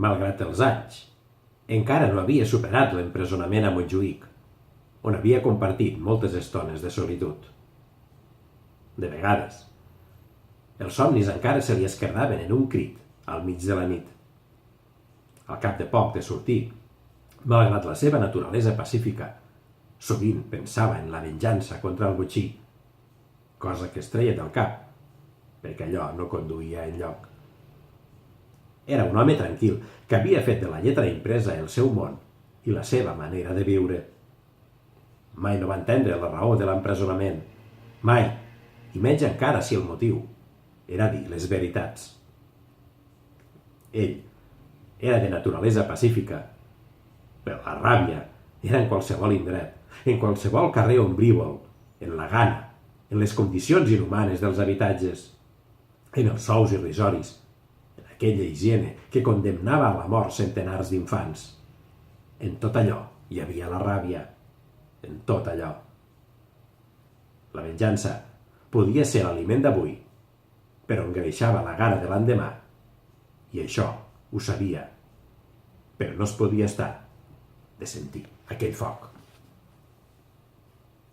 malgrat els anys, encara no havia superat l'empresonament a Montjuïc, on havia compartit moltes estones de solitud. De vegades, els somnis encara se li esquerdaven en un crit al mig de la nit. Al cap de poc de sortir, malgrat la seva naturalesa pacífica, sovint pensava en la venjança contra el botxí, cosa que es treia del cap, perquè allò no conduïa enlloc. Era un home tranquil que havia fet de la lletra impresa el seu món i la seva manera de viure. Mai no va entendre la raó de l'empresonament, mai, i menys encara si el motiu era dir les veritats. Ell era de naturalesa pacífica, però la ràbia era en qualsevol indret, en qualsevol carrer ombrívol, en la gana, en les condicions inhumanes dels habitatges, en els sous irrisoris, en aquella higiene que condemnava a la mort centenars d'infants. En tot allò hi havia la ràbia, en tot allò. La venjança podia ser l'aliment d'avui, però engreixava la gana de l'endemà, i això ho sabia, però no es podia estar de sentir aquell foc.